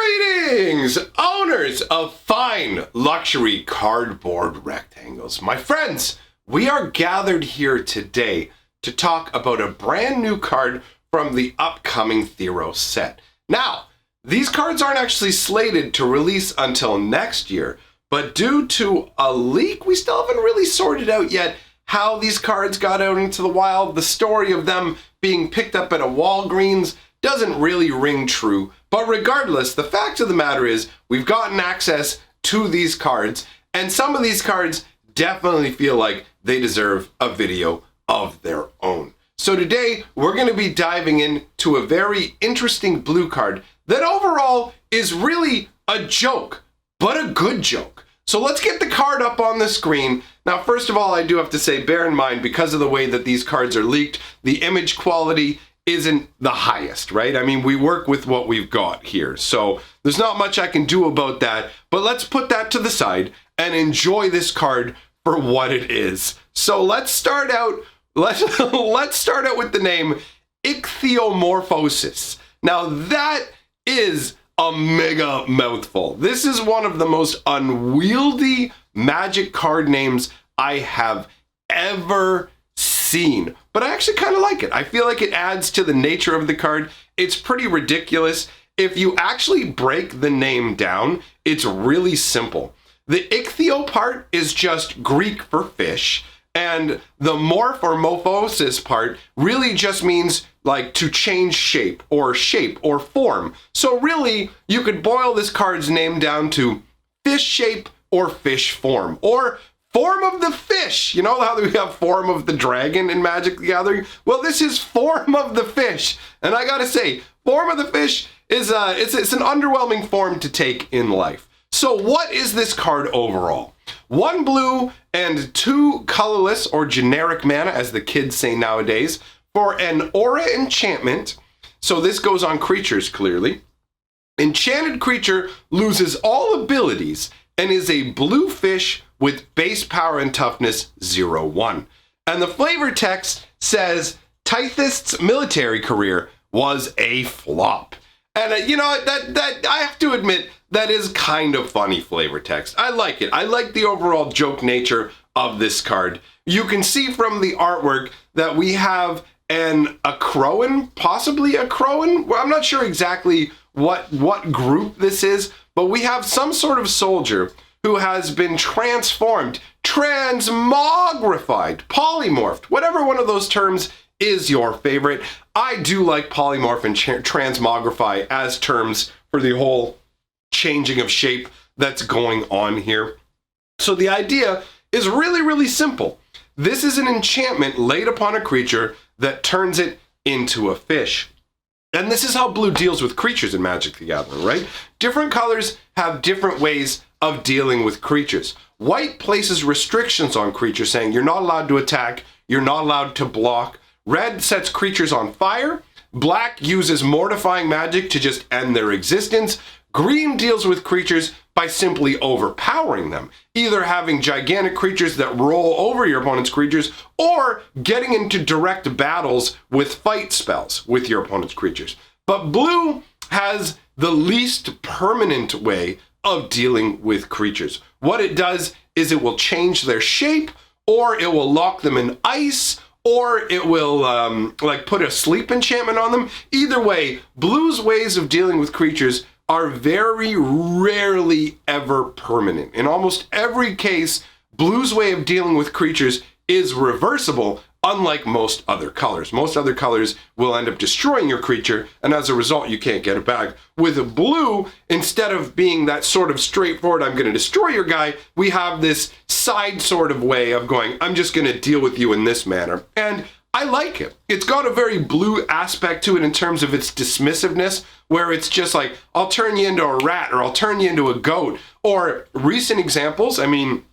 Greetings, owners of fine luxury cardboard rectangles. My friends, we are gathered here today to talk about a brand new card from the upcoming Theros set. Now, these cards aren't actually slated to release until next year, but due to a leak, we still haven't really sorted out yet how these cards got out into the wild. The story of them being picked up at a Walgreens doesn't really ring true. But regardless, the fact of the matter is we've gotten access to these cards, and some of these cards definitely feel like they deserve a video of their own. So today we're going to be diving into a very interesting blue card that overall is really a joke, but a good joke. So let's get the card up on the screen. Now, first of all, I do have to say, bear in mind, because of the way that these cards are leaked, the image quality isn't the highest, right? I mean, we work with what we've got here, so there's not much I can do about that, but let's put that to the side and enjoy this card for what it is. So let's start out with the name Ichthyomorphosis. Now that is a mega mouthful. This is one of the most unwieldy magic card names I have ever seen, but I actually kind of like it. I feel like it adds to the nature of the card. It's pretty ridiculous. If you actually break the name down, it's really simple. The ichthyo part is just Greek for fish, and the morph or morphosis part really just means like to change shape or form. So really, you could boil this card's name down to fish shape or fish form, or form of the fish. You know how we have form of the dragon in Magic the Gathering? Well, this is form of the fish. And I gotta say, form of the fish is it's an underwhelming form to take in life. So what is this card overall? 1 blue and 2 colorless or generic mana, as the kids say nowadays, for an aura enchantment. So this goes on creatures, clearly. Enchanted creature loses all abilities and is a blue fish with base power and toughness 0/1. And the flavor text says, Tythist's military career was a flop. And you know, that I have to admit, that is kind of funny flavor text. I like it. I like the overall joke nature of this card. You can see from the artwork that we have a Crowan, possibly a Crowan. Well, I'm not sure exactly what group this is, but we have some sort of soldier who has been transformed, transmogrified, polymorphed, whatever one of those terms is your favorite. I do like polymorph and transmogrify as terms for the whole changing of shape that's going on here. So the idea is really, really simple. This is an enchantment laid upon a creature that turns it into a fish. And this is how blue deals with creatures in Magic the Gathering, right? Different colors have different ways of dealing with creatures. White places restrictions on creatures, saying you're not allowed to attack, you're not allowed to block. Red sets creatures on fire. Black uses mortifying magic to just end their existence. Green deals with creatures by simply overpowering them, either having gigantic creatures that roll over your opponent's creatures or getting into direct battles with fight spells with your opponent's creatures. But blue has the least permanent way of dealing with creatures. What it does is it will change their shape, or it will lock them in ice, or it will like put a sleep enchantment on them. Either way, blue's ways of dealing with creatures are very rarely ever permanent. In almost every case, blue's way of dealing with creatures is reversible, unlike most other colors. Most other colors will end up destroying your creature, and as a result, you can't get it back. With blue, instead of being that sort of straightforward, I'm going to destroy your guy, we have this side sort of way of going, I'm just going to deal with you in this manner. And I like it. It's got a very blue aspect to it in terms of its dismissiveness, where it's just like, I'll turn you into a rat, or I'll turn you into a goat. Or recent examples, I mean,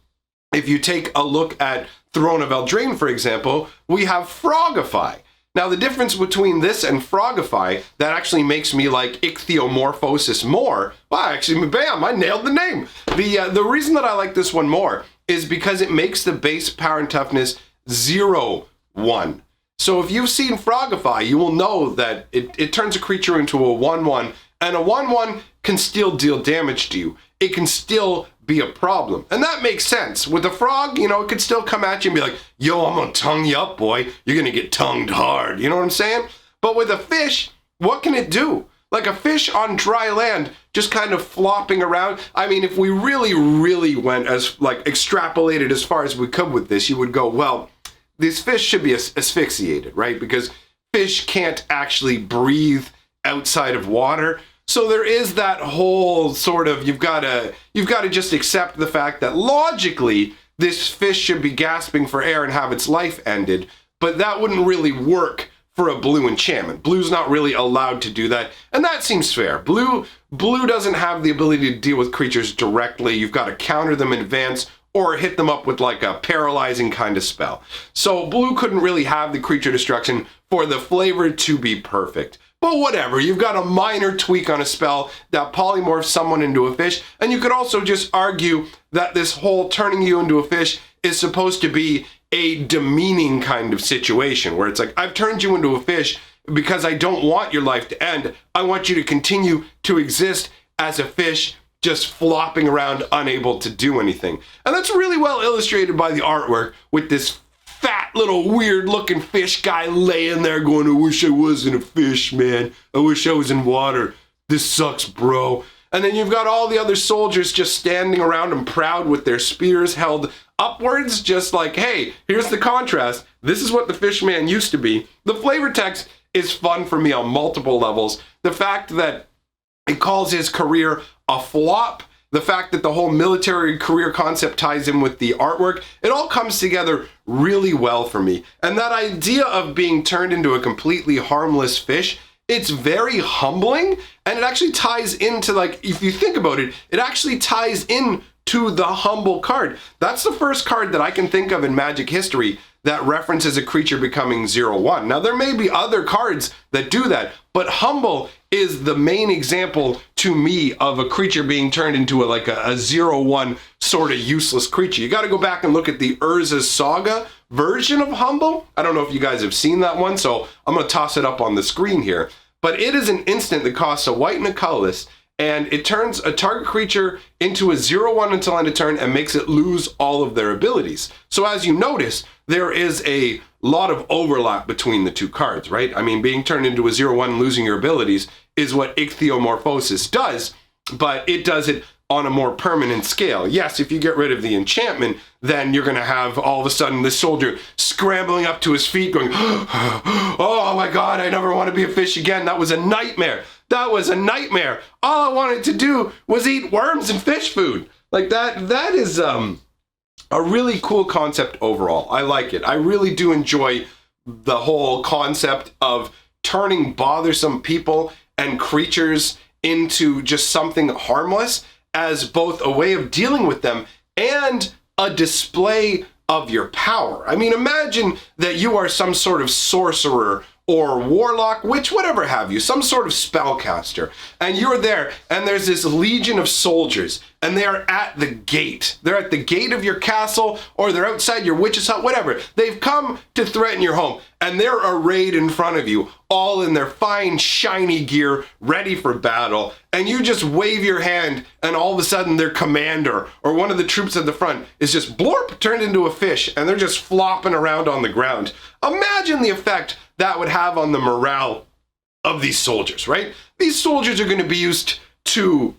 if you take a look at Throne of Eldraine, for example, we have Frogify. Now, the difference between this and Frogify that actually makes me like Ichthyomorphosis more, well, actually, bam, I nailed the name. The reason that I like this one more is because it makes the base power and toughness 0/1. So if you've seen Frogify, you will know that it turns a creature into a 1/1, And a 1/1 can still deal damage to you. It can still be a problem. And that makes sense. With a frog, you know, it could still come at you and be like, yo, I'm gonna tongue you up, boy. You're gonna get tongued hard. You know what I'm saying? But with a fish, what can it do? Like a fish on dry land, just kind of flopping around. I mean, if we really went as, like, extrapolated as far as we could with this, you would go, well, these fish should be asphyxiated, right? Because fish can't actually breathe outside of water. So there is that whole sort of, you've got to just accept the fact that logically, this fish should be gasping for air and have its life ended. But that wouldn't really work for a blue enchantment. Blue's not really allowed to do that, and that seems fair. Blue doesn't have the ability to deal with creatures directly. You've got to counter them in advance or hit them up with like a paralyzing kind of spell. So blue couldn't really have the creature destruction for the flavor to be perfect. But whatever, you've got a minor tweak on a spell that polymorphs someone into a fish, and you could also just argue that this whole turning you into a fish is supposed to be a demeaning kind of situation where it's like, I've turned you into a fish because I don't want your life to end. I want you to continue to exist as a fish, just flopping around, unable to do anything. And that's really well illustrated by the artwork with this fat little weird looking fish guy laying there going, I wish I wasn't a fish, man. I wish I was in water. This sucks, bro. And then you've got all the other soldiers just standing around and proud with their spears held upwards, just like, hey, here's the contrast. This is what the Fishman used to be. The flavor text is fun for me on multiple levels. The fact that it calls his career a flop, the fact that the whole military career concept ties in with the artwork, it all comes together really well for me. And that idea of being turned into a completely harmless fish, it's very humbling, and it actually ties into, like, if you think about it, it actually ties in to the Humble card. That's the first card that I can think of in Magic history that references a creature becoming 0/1. Now, there may be other cards that do that, but Humble is the main example to me of a creature being turned into a 0/1 sort of useless creature. You got to go back and look at the Urza's Saga version of Humble. I don't know if you guys have seen that one, so I'm going to toss it up on the screen here. But it is an instant that costs a white and a colorless, and it turns a target creature into a 0/1 until end of turn and makes it lose all of their abilities. So as you notice, there is a lot of overlap between the two cards, right? I mean, being turned into a 0/1 and losing your abilities is what Ichthyomorphosis does, but it does it on a more permanent scale. Yes, if you get rid of the enchantment, then you're going to have all of a sudden this soldier scrambling up to his feet going, oh my God, I never want to be a fish again. That was a nightmare. That was a nightmare. All I wanted to do was eat worms and fish food. Like that is a really cool concept overall. I like it. I really do enjoy the whole concept of turning bothersome people and creatures into just something harmless as both a way of dealing with them and a display of your power. I mean, imagine that you are some sort of sorcerer or warlock, witch, whatever have you, some sort of spellcaster, and you're there, and there's this legion of soldiers, and they are at the gate. They're at the gate of your castle, or they're outside your witch's hut, whatever. They've come to threaten your home, and they're arrayed in front of you, all in their fine, shiny gear, ready for battle, and you just wave your hand, and all of a sudden their commander, or one of the troops at the front, is just blorp, turned into a fish, and they're just flopping around on the ground. Imagine the effect that would have on the morale of these soldiers, right? These soldiers are going to be used to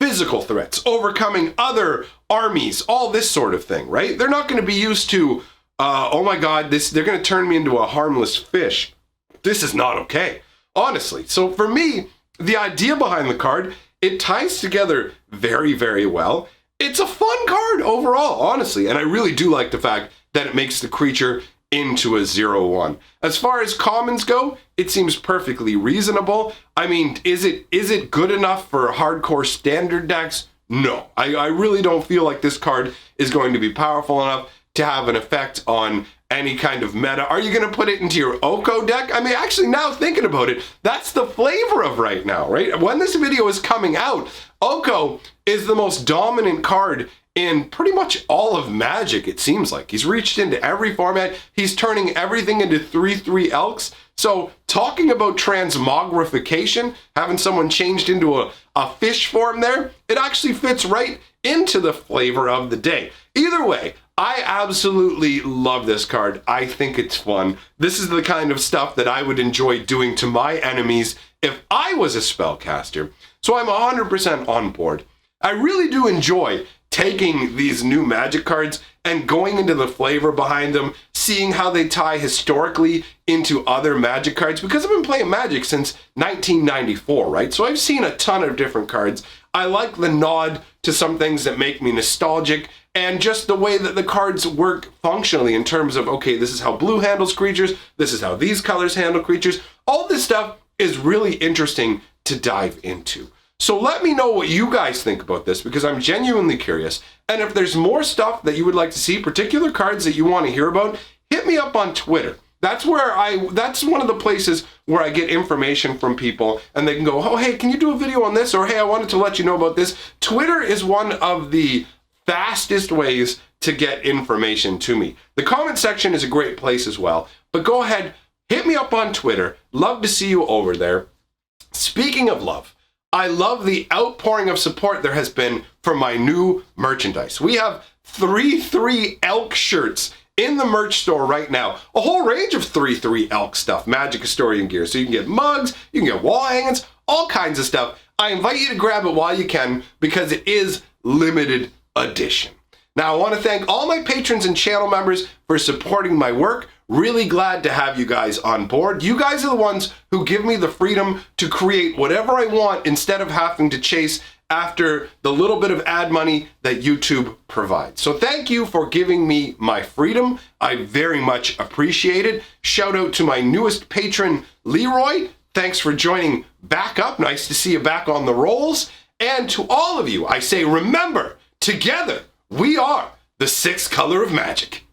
physical threats, overcoming other armies, all this sort of thing, right? They're not going to be used to, oh my God, they're going to turn me into a harmless fish. This is not okay, honestly. So for me, the idea behind the card, it ties together very, very well. It's a fun card overall, honestly, and I really do like the fact that it makes the creature into a 0/1. As far as commons go, it seems perfectly reasonable. I mean, is it good enough for hardcore standard decks? No. I really don't feel like this card is going to be powerful enough to have an effect on any kind of meta? Are you going to put it into your Oko deck? I mean, actually, now thinking about it, that's the flavor of right now, right? When this video is coming out, Oko is the most dominant card in pretty much all of Magic, it seems like. He's reached into every format. He's turning everything into 3/3 elks. So talking about transmogrification, having someone changed into a fish form there, it actually fits right into the flavor of the day. Either way, I absolutely love this card. I think it's fun. This is the kind of stuff that I would enjoy doing to my enemies if I was a spellcaster. So I'm 100% on board. I really do enjoy taking these new Magic cards and going into the flavor behind them, seeing how they tie historically into other Magic cards, because I've been playing Magic since 1994, right? So I've seen a ton of different cards. I like the nod to some things that make me nostalgic, and just the way that the cards work functionally in terms of, okay, this is how blue handles creatures, this is how these colors handle creatures. All this stuff is really interesting to dive into. So let me know what you guys think about this, because I'm genuinely curious. And if there's more stuff that you would like to see, particular cards that you want to hear about, hit me up on Twitter. That's one of the places where I get information from people, and they can go, oh, hey, can you do a video on this? Or, hey, I wanted to let you know about this. Twitter is one of the fastest ways to get information to me. The comment section is a great place as well, but go ahead, hit me up on Twitter. Love to see you over there. Speaking of love, I love the outpouring of support there has been for my new merchandise. We have 3/3 elk shirts in the merch store right now. A whole range of 3/3 elk stuff, Magic Historian gear. So you can get mugs, you can get wall hangings, all kinds of stuff. I invite you to grab it while you can, because it is limited edition. Now, I want to thank all my patrons and channel members for supporting my work. Really glad to have you guys on board. You guys are the ones who give me the freedom to create whatever I want instead of having to chase after the little bit of ad money that YouTube provides. So thank you for giving me my freedom. I very much appreciate it. Shout out to my newest patron, Leroy. Thanks for joining back up. Nice to see you back on the rolls. And to all of you, I say, remember, together we are the sixth color of magic.